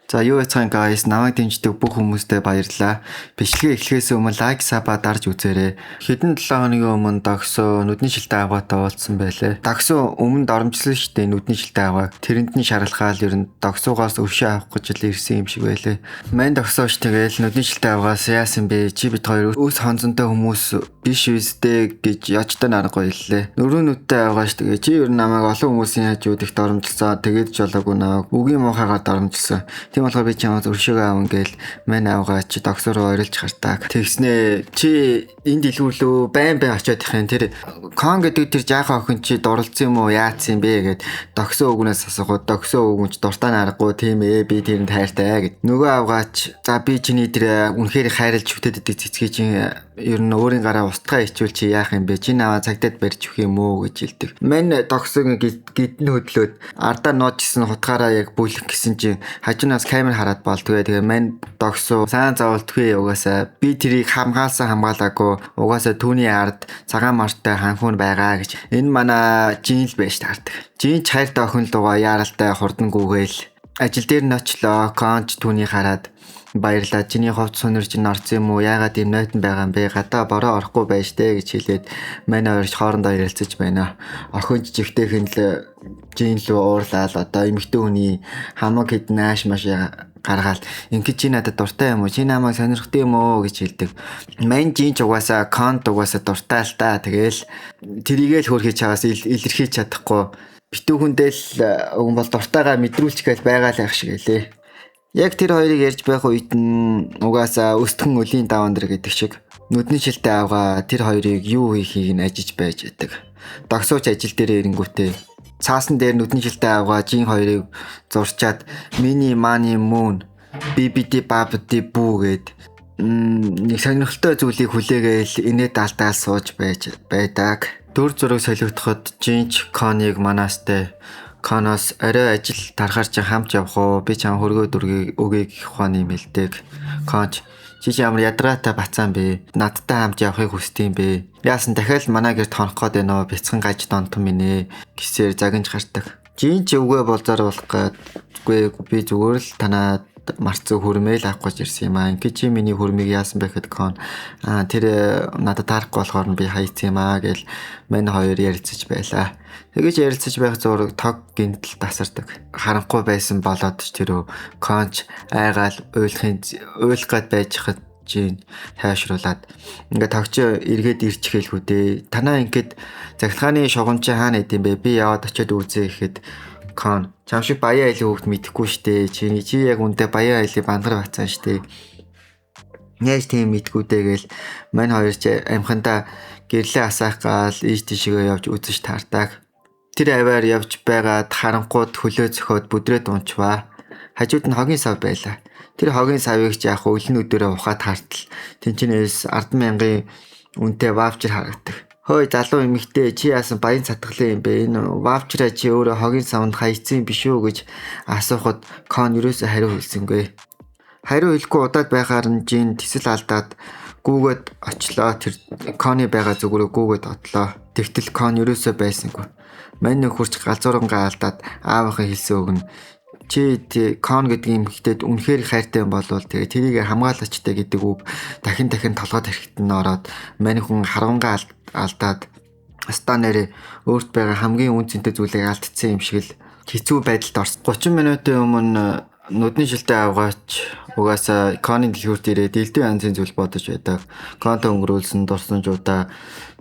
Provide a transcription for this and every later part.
За юу яцхан guys, намайг дэмждэг бүх хүмүүстээ баярлалаа. Бичлэгээ эхлэхээс өмнө лайк, саба дарж үзээрэй. Хэдэн 7 хоногийн өмнө Догсоо нүдний шилтэй аваатай уулзсан байлээ. Догсоо өмнө дормжлоо штэ нүдний шилтэй аваа. Тэрэнд нь шаргалхаал ер нь Догсоогоос өвшөө авах гэж л ирсэн юм шиг байлээ. Мань Догсооч тэгэл нүдний шилтэй аваагаас яасан бэ? Чи бид хоёр өс хонцонтой хүмүүс биш үстэй гэж ячтай нарахгүй хэллээ. Нөрөө нүдтэй аваач тэгээ чи ер нь намайг олон хүмүүсийн хажууд их дормжилсан. Тэгээд ч болоогүй наа. Үгийн муухайгаар дормжилсан. Тийм болохоор би чамд өршөөгөө аавн гээл мань аавгаа чи Догсоо руу орилж хартааг. Тэгснээ чи энд илгүүлөө байн очиод их юм тэр кон гэдэг тэр жаахан охин чи дурлцсан юм уу яатсан бэ гэд Догсоо өгнөөс асуугаад Догсоо өгөнч дуртай нарахгүй тийм ээ би тэрэнд хайртай гэд нөгөө аавгаач за би чиний тэр үнэхээр хайрлж хөтөд идэг цэцгээ чинь ер нь өөрийн гараа устгаа ичүүл чи яах юм бэ? Чи наваа цагтад барьж өгөх юм уу гэж хэлдэг. Мань Догсогийн гидэн хөдлөөд ардаа ноожсэн хутгаараа яг бүлэх гэсэн чинь хажуунаас камер хараад болтгүй. Тэгээ мань Догсоо сайн заавалдгүй угаасаа би тэрийг хамгаалсан хамгаалаагүй угаасаа түүний ард цагаан мартай ханхуун байгаа гэж. Энэ манай жин л байж таардаг. Жин ч хайртай охин лугаа яаралтай хурдангүйгээл ажил дээр нь очлоо. Конч түүний хараад баярлаа. Чиний хувьд сунирч н орсон юм уу? Яагаад юм нойтон байгаа юм бэ? Гадаа бороо орохгүй байж тээ гэж хэлээд манай хоёрч хоорондоо ярилцаж байна. Охин жигтэйхэн л жин лөө уурлаад одоо эмэгтэй хүний хамаг хэдэн ааш маш гаргаал ингэж чи надад дуртай юм уу? Чи намайг сонирхдаг юм уу гэж хэлдэг. Мань жин ч угаасаа конт угаасаа дуртай л та. Тэгээл тэрийгээл хөрхий чагаас илэрхийлж чадахгүй. Битүүхэндээ л өгөн бол дуртайгаа мэдрүүлчихэл байгаа л ах шиг элэ. Яг тэр хоёрыг ярьж байх үед нь угаасаа өстгөн өлийн давандэр гэдэг шиг нүдний шилтэй авгаа тэр хоёрыг юу хийхийг нь ажиж байж байдаг. Догсооч ажил дээр ирэнгүүтээ цаасан дээр нүдний шилтэй авгаа жин хоёрыг зурчаад мини мани мун бибиди бабди бүү гэд нэг сонирхолтой зүйлийг хүлээгээл инээд алдаа сууж байж байдаг. Дүр зураг солигдоход жинч коныг манастай Коноос арай ажил тарахаар чи хамт явах уу? Би чам хөргөө дүргийг өгье гэх ухааны мэлдэг. Конч чи ямар ядраатай бацаан бэ? Надтай хамт явахыг хүсдэм бэ? Яасан дахиад манай гэрт хонох гээд байна уу? Бяцхан гаж донтон минь гэсээр загинж гардаг. Жин ч өвгөө болзоор болох гэдэггүй би зүгээр л танаа марцуу хөрмөөл авах гэж ирсэн юм аа. Ингээ чи миний хөрмийг яасан бэ гэхэд кон тэр надад таарахгүй болохоор би хайцсан юм аа гэл мань хоёр ярилцаж байлаа. Тэгэж ярилцаж байх зураг тог гинтл тасардаг. Харанхуй байсан болоод ч тэр конч айгаал уйлах гээд байж хад жин хайшруулад ингээ тогч эргээд ирчихээл хүүдээ. Танаа ингээд захиргааны шугамч хаана идэм бэ? Би яваад очиод үзье гэхэд кон чам шиг баяа айлын хүүхд мэдэхгүй штэ. Чи яг үнтэй баяа айлын бангар бацсан штэ. Яаж тийм мэдгүүдээ гээл мань хоёр ч амхандаа гэрлээ асаах гал ийш тийшээ явж үзэж таардаг. Тэр аваар явж байгаад харанхууд хөлөө зөхөөд бүдрээд унчваа. Хажууд нь хогийн сав байлаа. Тэр хогийн савыг ч яг өлн өдөрөө ухаад хартал. Тэнчнээс 10,000-ын үнэтэй ваучер харагддаг. Хөөе залуу эмэгтэй чи яасан баян цатгалаа юм бэ? Энэ ваучраа чи өөрөө хогийн савнд хайцсан биш үү гэж асуухад кон ерөөсөө хариу хэлсэнгүй. Хариу хэлэхгүй удаад байхаар нь жин тэсэл алдаад гүүгээд очлоо. Тэр коны байгаа зүгрөө гүүгээд отлоо. Тэгтэл кон ерөөсөө байсангүй. Мань хурц галзуурангаа алдаад аавынхаа хэлсэн өгнө. Чи кон гэдэг эмэгтэйд үнэхээр хайртай юм болвол тэгээ тэрийг хамгаалаачтай гэдэг үг дахин толгойд хэрэгт нь ороод мань хүн харангаа алдаад станараа өөрт байгаа хамгийн үнцэнтэй зүйлийг алдсан юм шиг л хэцүү байдалд орсон. 30 минутын өмнө нүдний шилтэй авгаач угаасаа коны дэлгүүрт ирээд дэлдүү янзын зүйл бодож байдаг. Конто өнгөрүүлсэн дурсамжуудаа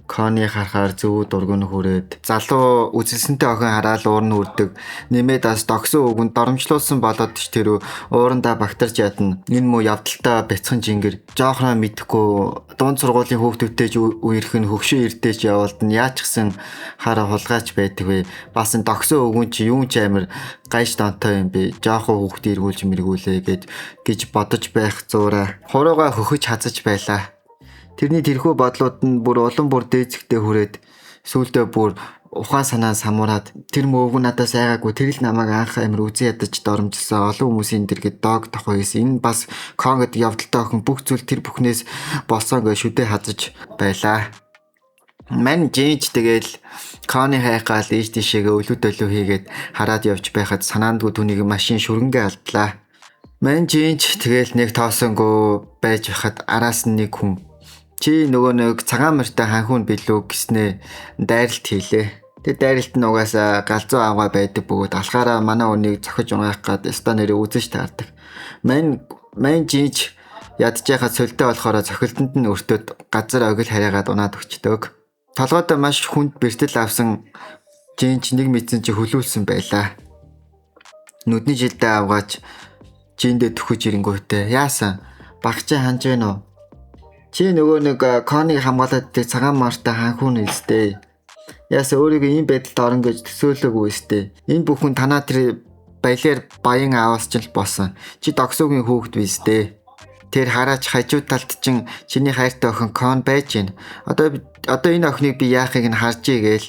коны харахаар зөв дургуун хүрээд залуу үзэлсэнтэй охин хараад уурн үрдэг. Нэмээд бас Догсоо өгөнд доромжлуулсан болоод ч тэр уурандаа багтарч ядна. Энэ муу явдалтай бяцхан жингэр жоохноо мэдхгүй дунд сургуулийн хүүхдүүдтэй үерх нь хөгшөө ирдэж явуулдна. Яаж гсэн хараа хулгайч байдаг вэ? Бас энэ Догсоо өгөн чи юун ч амир гайш донтой юм бэ? Жоохоо хүүхд эргүүлж мэргүүлээ гэж бодож байх зуураа хуруугаа хөхөж хазаж байлаа. Тэрний тэрхүү бодлууд нь бүр улам бүр дээцэгтэй хүрээд сүүлдээ бүр ухаан санаа самуураад тэр мөөг надаас айгаагүй тэр л намайг анх амир үзэн ядаж доромжилсан олон хүмүүсийн дэргэд дог тохоо хийсэн. Энэ бас кон гэдэг явдалтай охин бүх зүйл тэр бүхнээс болсон гэж шүдэ хазаж байлаа. Мань жинж тэгэл коны хайгаал ийш тийшээгээ өлөд хийгээд хараад явж байхад санаандгүй түүнийг машин шүрэнгээ алдлаа. Мань жинч тэгэл нэг тоосонгүй байж хахад араас нь нэг хүн чи нөгөө нэг цагаан мөртэй ханхуун билүү гэснээ дайралт хийлээ. Тэгээ дайралт нь угаасаа галзуу аваа байдаг бөгөөд алхаараа манай үнийг зохиж угаах гад ста нэрээ үзэж таардаг. Мань жинч ядж яхад солитой болохоор цохилтонд нь өртөөд газар огил хараагаад унаад өчтдөг. Толгойдоо маш хүнд бэртэл авсан жинч нэг мэдсэн чи хөлүүлсэн байлаа. Нүдний жилдээ авгаач жиндээ төхөж ирэнгүүтээ яасан багчаа ханж байна уу? Чи нөгөө нэг коныг хамгаалаад тэг цагаан мартай ханхуун нэстэй. Яасан өөрийгөө ийм байдалд орно гэж төсөөлөөгүй өстэй. Энэ бүхэн танаа тэр баялаар баян аавас ч л босон. Чи догсоогийн хүүхэд бийстэй. Тэр хараач хажуу талд чин чиний хайртай охин кон байж гин. Одоо энэ охиныг би яахыг нь харж игээл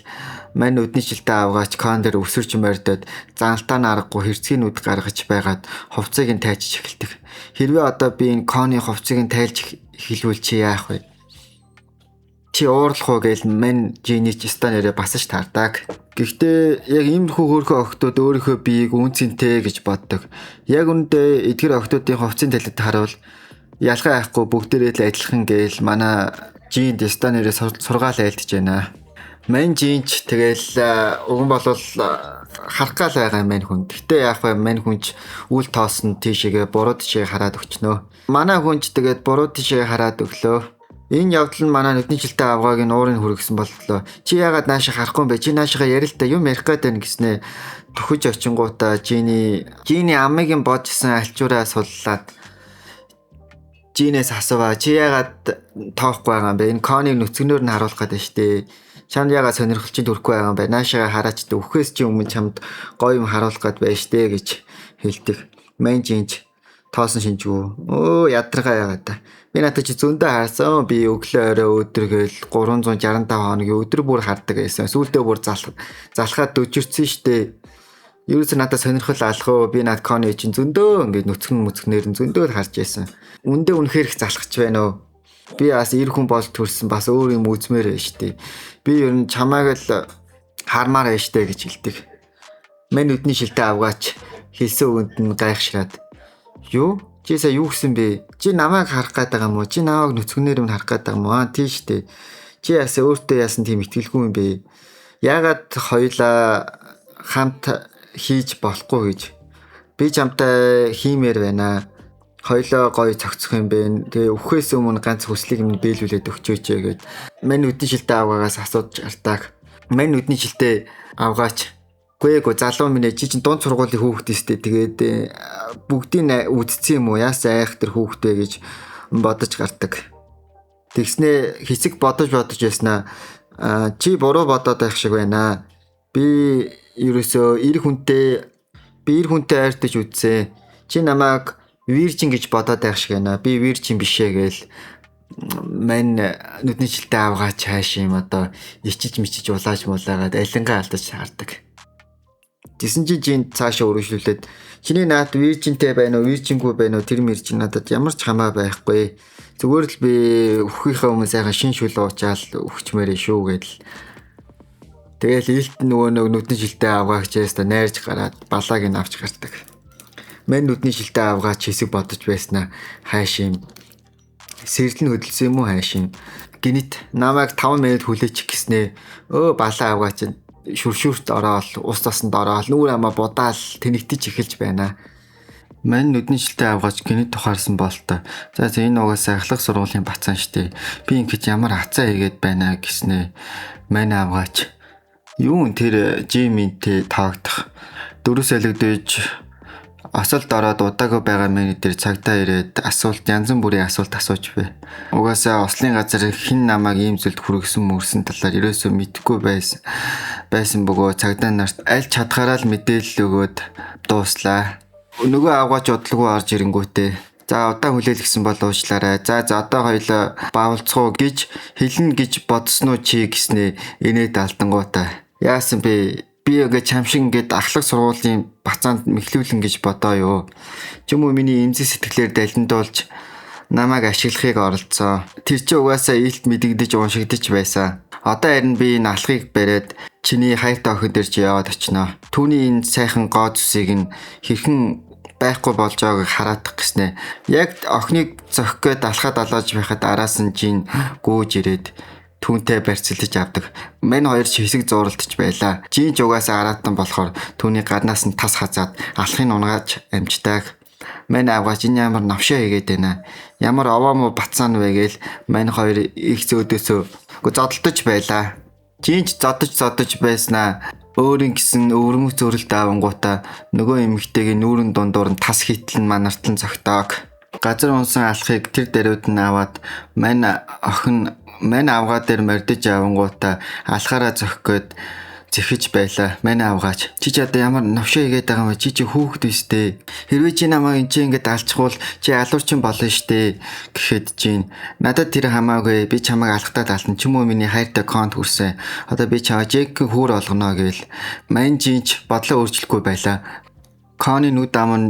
мань нүдний шилтэ авгаач кон дээр өсөрч мордод заналтаа нарахгүй хэрцгий нүд гаргаж байгаад хувцсыг нь тайчж эхэлдэг. Хэрвээ одоо би энэ коны хувцсыг нь тайлж хэлвэл чи яах вэ? Чи уурлах уу гээл мань жиний ч ста нэрээ басаж таардаг. Гэхдээ яг иймэрхүү хөөрхөн охтууд өөрийнхөө биеийг үнцэнтэй гэж боддог. Яг үүндээ эдгээр охтуудын хувцсын талид харуул ялгаа айхгүй бүгдээрээ л адилхан гээл манай жин ста нэрээ сургаал айлдж байна. Мань жинч тэгэл уган болвол харах гал байгаа мань хүн. Гэтэ яах вэ мань хүнч үл тоосон тийшээгээ буруу тийшээ хараад өгчнөө. Манай хүнч тэгээд буруу тийшээ хараад өглөө. Энэ явдал нь манай нүдний жилтэй авгааг нь уурыг хүргэсэн боллоо. Чи яагаад наашаа харахгүй юм бэ? Чи наашаа ярилтаа юм ярих гээд байна гэснээ төхөж очингуудаа жиний амыг бодсон альчуураа суллаад жинээс асууа. Чи яагаад тоохгүй байгаа юм бэ? Энэ коныг нүцгнөр нь харуулах гээд байна штэ. Чамд яагаад сонирхолч төрөхгүй байгаа юм бэ? Наашаа хараач өвхөөс чи өмнө чамд гоё юм харуулах гээд байна штэ гэж хэлдэг. Мань жинч тоосон шинжгүй. Өө ядаргаа яагаад та. Би надад чи зөндөө харсан. Би өглөө орой өдөргөл 365 хоногийн өдөр бүр хардаг байсан. Сүүлдээ бүр залхаад дөжирцэн штэ. Ерөөсөө надад сонирхол алах уу? Би над коны чинь зөндөө ингээд нүцгнээр нь зөндөө харж байсан. Үндэ үнэхээр их залхаж байна уу? Би бас эр хүн бол төрсэн бас өөр юм үзмээр байна штэ. Би ер нь чамайг л хармаар байна штэ гэж хэлдэг. Мань нүдний шилтэ авгаач хэлсэн үгэнд нь гайхшраад. Юу? Чи сая юу гэсэн бэ? Чи намайг харах гээд байгаа юм уу? Чи намайг нүцгнээр нь харах гээд байгаа юм уу? Тийм штэ. Чи яасан өөртөө яасан тийм итгэлгүй юм бэ? Яагаад хоёлаа хамт хийж болохгүй гэж. Би чамтай хиймээр байна. Хоёлоо гоё цогцох юм бэ. Тэгээ өвхөөс өмнө ганц хүслийг минь биелүүлээд өгчөөч гэгээд мань нүдний шилтэ авгаагаас асууж артаг. Мань нүдний шилтэ авгаач. Гүйгөө залуу минь чи чинь дунд сургуулийн хүүхэд өстэй. Тэгээд бүгдийг үдцсэн юм уу? Яасан айх тэр хүүхдээ гэж бодож гардаг. Тэгснээ хэсэг бодож яснаа чи буруу бодоод байх шиг байна. Би ерөөсөө эр хүнтэй айртаж үдсэн. Чи намайг виржин гэж бодоод байх шиг байна. Би виржин бишээ гээл мань нүдний шилтэ авгаач хааш юм одоо ичиж мичиж улааж муулаагаад алингаа алдаж хардаг. Тэсэн чи жин цаашаа өргөжлүүлээд чиний наад виржинтэй байна уу, виржингүй байна уу тэр мэржин надад ямар ч хамаа байхгүй. Зүгээр л би өхийнхээ өмнө сайхан шин шүл уучаал өгчмээрээ шүү гэдэл. Тэгэл илт нөгөө нүдний шилтэ авгаагчээс та найрж гараад балааг нь авч гардаг. Мань нүдний шилтэ авгаач хэсэг бодож байснаа хайш юм. Сэрлэн хөдөлсөн юм уу хайш юм. Гинэт намайг 5 минут хүлээчих гэснээ балаа авгаач шүршүрт ороод ус тосонд ороод нүүр амаа будаал тэнэгтэж эхэлж байна. Мань нүдний шилтэ авгаач гинэт тухаарсан болтой. За энэ угаасаа ахлах сургуулийн бацаан штэ. Би ингэж ямар хацаа хийгээд байна гэснээ мань авгаач. Юу тэр жиминтэй таагдах. Дөрөс солигдож асуулт ороод удаагүй байгаа миний дээр цагтаа ирээд янз бүрийн асуулт асууж бай. Угаасаа ослын газар хэн намайг ийм зүйлд хүргэсэн мөрсөн талаар ерөөсөө мэдэхгүй байсан бөгөө цагдаа нарт аль чадхаараа л мэдээлэл өгөөд дууслаа. Нөгөө авгаач удалгүй орж ирэнгүүтээ за удаа хүлээлгсэн бол уучлаарай. За одоо хоёлоо бавалцгуу гэж хэлнэ гэж бодсноо чи гэснээ инээд алдангуудаа. Яасан бэ? Би ингээ чамшиг ингээд ахлах сургуулийн бацаанд мэхлүүлэн гэж бодоо юу. Ч юм уу миний эмзэг сэтгэлээр далиндуулж намайг ашиглахыг оролцоо. Тэр чи угаасаа илт мэдэгдэж уншигдэж байсан. Одоо харин би энэ алхахыг бариад чиний хайртай охин дээр чи яваад очиноо. Түүний энэ сайхан гоо зүсийг нь хэрхэн байхгүй болж байгааг хараадах гэснэ. Яг охиныг зохих гээд алхаад алааж байхад араас нь жин гүйж ирээд түүнтэй барьцалдаж авдаг. Мань хоёр ч хэсэг зууралдаж байлаа. Жин ч угаасаа араатан болохоор түүний гаднаас нь тас хазаад алхахыг унгааж амждаг. Мань авгаач энэ ямар навшаа хийгээд байна. Ямар овоо му бацаан вэ гээл мань хоёр их зөөдөөсөө зодтолдож байлаа. Жинч зодож байснаа өөрийн гисэн өвөрмөц зөрөлд авангуудаа нөгөө эмэгтэйгийн нүүрэн дундуур нь тас хитлэн манартан зогтоог. Газар унсан алхахыг тэр даруйд нь аваад мань авгаа дээр мордож авангуудаа алхаараа зохих гээд зэхэж байлаа. Мань авгаач. Чи одоо ямар навшаа хийгээд байгаа юм бэ? Чи хүүхэд үстэй. Хэрвээ чи намайг энэ ингэж алчхуул чи алуурчин болно штэ гэхэд чинь надад тэр хамаагүй. Би чамайг алхтаад алтан ч юм уу миний хайртай конт хүрсэн. Одоо би чамаа жиг хүүр олгоно гээл. Мань жинч бодлоо өөрчлөхгүй байлаа. Коны нүд ам нь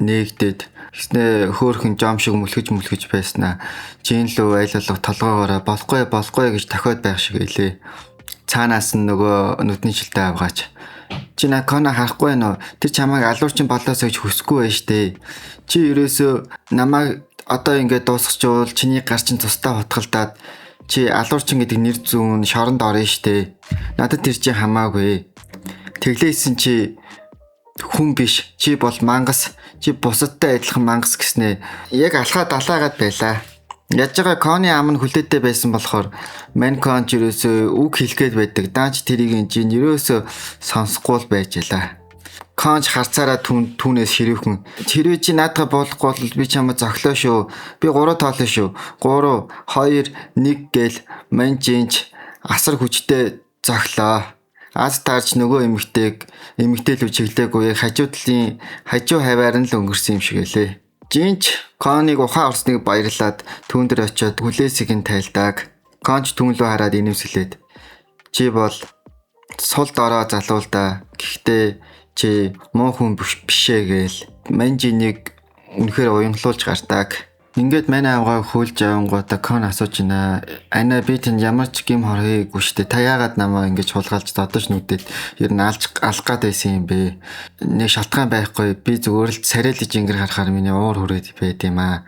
нээгдээд гэснээ хөөхөн жом шиг мүлгэж байснаа. Жин лөө айлалга толгоогоороо болохгүй гэж тохиод байх шиг илээ. Цаанаас нь нөгөө нүдний шилтэй авгаач. Чи на кона харахгүй нөө. Тэр чамайг алуурчин болоосоо гэж хүсэхгүй байж тээ. Чи ерөөсөө намайг одоо ингээд дуусчихвол чиний гар чин тусдаа хутгалдаад чи алуурчин гэдэг нэр зүүн шоронд орно штэ. Надад тэр чи хамаагүй. Тэглээсэн чи хүн биш. Чи бол мангас. Чи бусадтай адилхан мангас гэснээ. Яг алхаад далаагаад байлаа. Яаж байгаа коны ам нь хүлээтэй байсан болохоор мань кон ч ерөөсөө үг хэлгээд байдаг. Даанч тэрийг энэ чинь ерөөсөө сонсохгүй байж ялаа. Конч харцаараа түүнээс ширүүхэн. Хэрвээ чи наадга болохгүй бол би чамд зоглоо шүү. Би 3 тоолно шүү. 3 2 1 гээл мань жинч асар хүчтэй зоглоо. Аз таарч нөгөө эмэгтэй л чиглээгүй хажуу хаваар нь л өнгөрсөн юм шиг элэ. Жинч коныг ухаан орсныг баярлаад түүн дээр очиод хүлээсийг нь тайлдаг. Конч түүн лөө хараад инэмсэлээд чи бол сул дороо залуул да. Гэхдээ чи муу хүн бишээ гээл мань жинийг үнэхээр уянгалуулж гардаг. Ингээд манай авгаа хөлж авангуудаа кон асууж байна. Ана би тэнд ямар ч гим хор хийгээгүй штэ. Та яагаад намаа ингэж хулгайлж додож нүдэд ер нь алах гад байсан юм бэ? Нэг шалтгаан байхгүй. Би зүгээр л сарэлж ингэр харахаар миний уур хүрээд байд юм аа.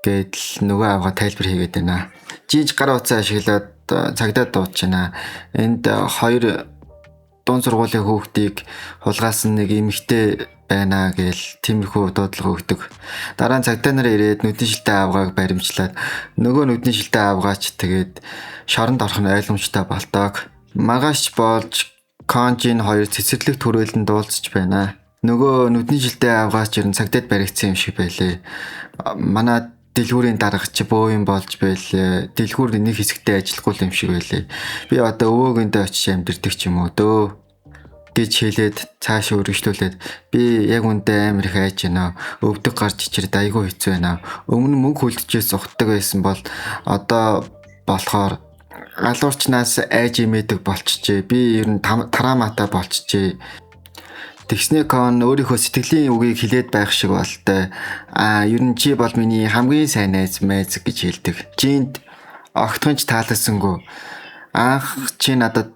Гэдэл нөгөө авгаа тайлбар хийгээд байна. Жинж гар утсаа ашиглаад цагдаад дуудаж байна. Энд 2 дунд сургуулийн хүүхдийг хулгайлсан нэг эмэгтэй байна гээл тиймэрхүү дуудлага өгдөг. Дараа нь цагдаа нар ирээд нүдний шилтэй авгааг баримтлаад нөгөө нүдний шилтэй авгаач тэгээд шоронд орох нь ойлгомжтой болдог. Маргааш болж конжин 2 цэцэрлэг түрээлэн дуулцж байна. Нөгөө нүдний шилтэй авгаач ер нь цагдаад баригдсан юм шиг байлээ. Манай дэлгүүрийн дарга чи бөө юм болж байлээ. Дэлгүүр нэг хэсэгтээ ажиллахгүй юм шиг байлээ. Би одоо өвөөгөндөө очиж амьдэрдэг ч юм уу дөө гэж хэлээд цааш өргөжлүүлээд би яг үндэ амар их айж байна. Өвдөг гарч ичрээд айгүй хэцүү байна. Өмнө мөнгө хүлдэжээс ухдаг байсан бол одоо болохоор алуурчнаас айж имээдэг болчихжээ. Би ер нь тараматай болчихжээ. Тэгснээ кон өөрийнхөө сэтгэлийн үгийг хэлээд байх шиг болтой. Ер нь чи бол миний хамгийн сайн найз гэж хэлдэг. Жинд огтхонч таалаасангүй. Анх чи надад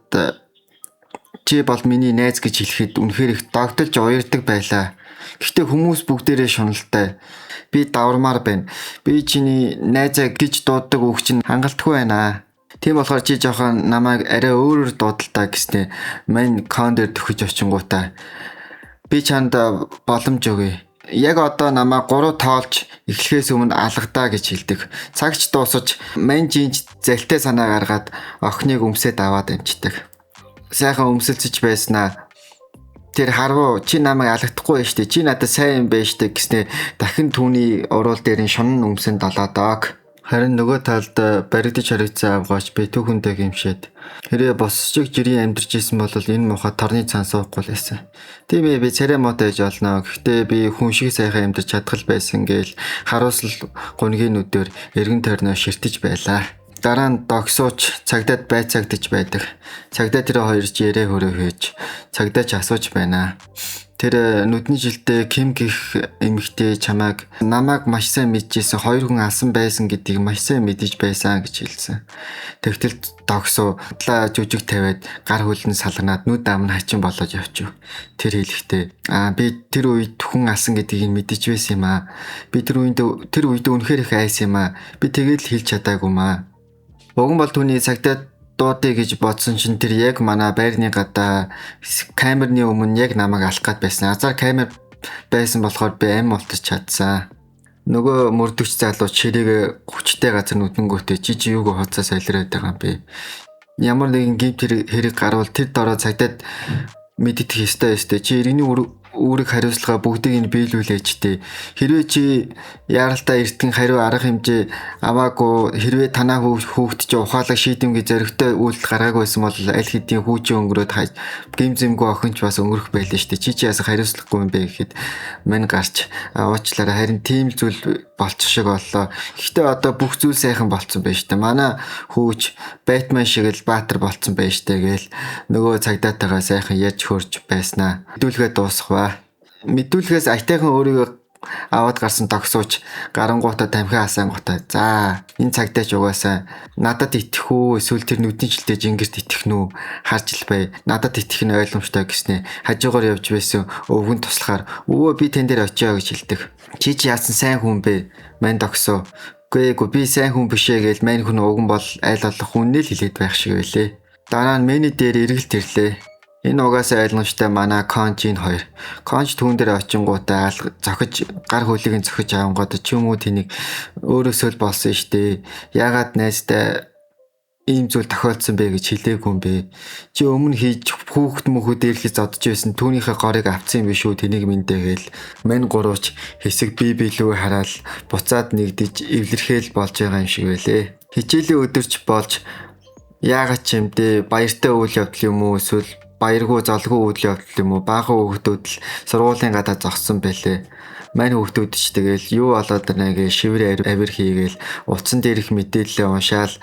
чи бол миний найз гэж хэлэхэд үнэхээр их догдолж уярдаг байлаа. Гэхдээ хүмүүс бүгдээрээ шуналтай. Би давармаар байна. Би чиний найзаа гэж дууддаг үг чинь хангалтгүй байна. Тийм болохоор чи жоохон намайг арай өөрөөр дуудалтаа гэснэ. Мань кон дээр төхөж очингуудаа би чанд боломж өгье. Яг одоо намайг 3 тоолж эхлэхээс өмнө алгадаа гэж хэлдэг. Цагч дуусаж мань жинж залтай санаа гаргаад охиныг өмсөд аваад амждаг. Сайхан өмсөлцөж байснаа. Тэр харвуу чи намайг алгадахгүй байж тээ. Чи надад сайн юм байж тээ гэснээр дахин түүний уруул дээр нь шунан өмсөн долоодог. Харин нөгөө талд баригдаж харагдсан авгаач би түүхэндээ гимшээд хэрэг босчиг жирийн амьдарч исэн бол энэ муха торны цаан суухгүй л байсан. Тийм ээ би царай муутай ээж олноо. Гэхдээ би хүн шиг сайхан амьдарч чадхал байсан гээл харуулсал гунгийн нүдээр эргэн тойрноо ширтэж байлаа. Дараа нь догсууч цагдаад байцаагдж байдаг. Цагдаа тэр хоёр ч ярээ хөрөө хийж цагдаач асууж байна. Тэр нүдний жилтэй Ким гих эмэгтэй намайг маш сайн мэдчихсэн 2 хүн алсан байсан гэдгийг маш сайн мэдэж байсан гэж хэлсэн. Тэгтэл догсоо удлаа жүжиг тавиад гар хөлн салганаад нүд ам нь хачин болоод явчих. Тэр хэлэхдээ би тэр үед хүн алсан гэдгийг мэдэж байсан юм аа. Би тэр үед үнэхээр их айсан юм аа. Би тэгээд л хэлж чадаагүй маа. Уган бол түүний цагтаа дуудъя гэж бодсон чинь тэр яг манай байрны гадаа камерны өмнө яг намайг алах гээд байсан. Азар камер байсан болохоор би амь болтож чадсан. Нөгөө мөрдөгч залуу чирийг хүчтэй газар нүдэнгүүтээ чи юуг хоцоо солиороод байгаа юм бэ? Ямар нэгэн гэмт хэрэг гарвал тэр дороо цагтаад мэддэх ёстой. Чи иргэний үүрэг хариуцлага бүгдийг нь биелүүлээч дээ. Хэрвээ чи яаралтай эртгэн хариу арга хэмжээ аваагүй, хэрвээ танаа хүүхд чи ухаалаг шийдэмгий зоригтой үйлдэл гаргаагүй байсан бол аль хэдийн хүүчийн өнгөрөөд гимзэмгүй охинч бас өнгөрөх байлаа шүү дээ. Чи яасан хариуцлагагүй юм бэ гэхэд мань гарч уучлаарай, харин тийм зүйл болчих шиг боллоо. Гэхдээ одоо бүх зүйл сайхан болцсон байж таа. Манай хүүч Бэтмен шиг л баатар болцсон байж таа гээл нөгөө цагдаатайгаа сайхан ярьж хөрж байснаа. Хэдүүлгээ дуусгаваа. Мэдүүлгээс аятайхан өөрийгөө аваад гарсан тогсууч гарангуудаа тамхи асаангуудаа за энэ цагтаач угаасаа надад итгэх үү эсвэл тэр нүдний жилтэй жингэрт итгэх нү харж л бай. Надад итгэх нь ойлгомжтой гэснээ хажуугаар явж байсан өвгөн туслахаар өвөө би тэн дээр очио гэж хэлдэг. Чи яасан сайн хүн бэ? Мань тогсоо. Үгүй би сайн хүн бишээ гээл мань хүн уган бол айл олох үннээ л хэлээд байх шиг байлээ. Дараа нь меню дээр эргэлт ирлээ. Энэ угаасаа ойлгомжтой манай Конжин 2. Конж түүн дээр очингуудаа зохиж гар хөлийг нь зохиж авангууд ч юм уу тэнийг өөрөөсөө л болсон штэ. Яагаад найстай ийм зүйл тохиолдсон бэ гэж хэлээгүй юм бэ? Чи өмнө хийж хүүхэд мөхөд ирэхийг зодож байсан түүнийхээ горыг авцсан юм биш үү? Тэнийг мэдээгээл мань гурууч хэсэг билүү хараад буцаад нэгдэж эвлэрхэл болж байгаа юм шиг байлээ. Хичээлийн өдөрч болж яагаад ч юм дээ баяртай үйл явдал юм уу эсвэл баяргүй золгүй үйл явдал юм уу? Баахан хүүхдүүд л сургуулийн гадаа зогссон байлээ. Мань хүүхдүүд ч тэгэл юу болоод байна гээ шивэр авир хийгээл утсан дээрх мэдээлэлээ уншаал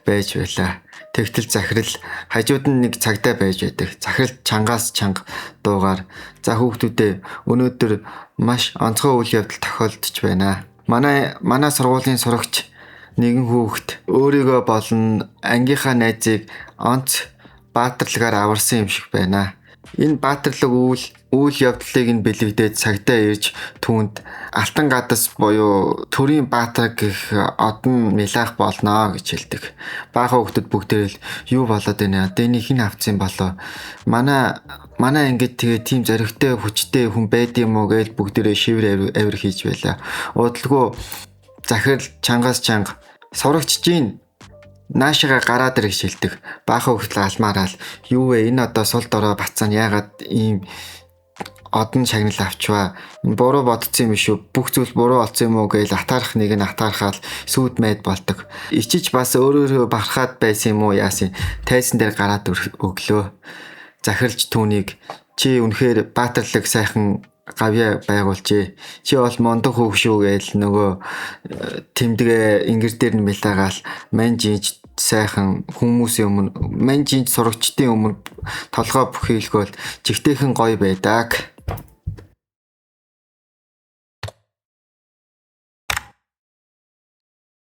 байж байлаа. Тэгтэл захирал хажууд нь нэг цагтаа байж байдаг. Захирал чангаас чанга дуугаар за хүүхдүүдээ өнөөдөр маш онцгой үйл явдал тохиолдож байна. Манай сургуулийн сурагч нэгэн хүүхэд өөрийгөө болон ангийнхаа найзыг онц баатарлагаар аварсан юм шиг байна. Энэ баатарлаг үйл явдлыг нь бэлэгдээд цагтаа ирж түүнд алтан гадас буюу төрийн баатар гэх одон милаах болно гэж хэлдэг. Баахан хүүхдүүд бүгдээ л юу болоод байна? Энийг хэн авцсан болоо? Манай ангид тэгээ тийм зоригтой хүчтэй хүн байд юм уу гэж бүгдээрээ шивэр авир хийж байлаа. Удалгүй захирал чангаас чанга сурагч чинь наашигаа гараад ир гэж хэлдэг. Баахан хүүхдэл алмаараа л юу вэ? Энэ одоо сул дорой бацаана яагаад ийм одон шагнал авчваа. Буруу бодсон юм шүү. Бүх зүйл буруу болсон юм уу гэж атаарах нэг нь атаархаал сүйд майд болдог. Ичиж бас өөрөөрөө барахад байсан юм уу яасан. Тайзан дээр гараад өглөө. Захирлж түүнийг чи үнэхээр баатарлаг сайхан гавья байгуулжээ. Чи бол мондог хүүх шүү гээл нөгөө тэмдэгэ ингэр дээр нь мэлаагаал мань жинж сайхан хүмүүсийн өмнө мань жинж сурагчдын өмнө толгой бүхийлгөөл жигтэйхэн гоё байдаг.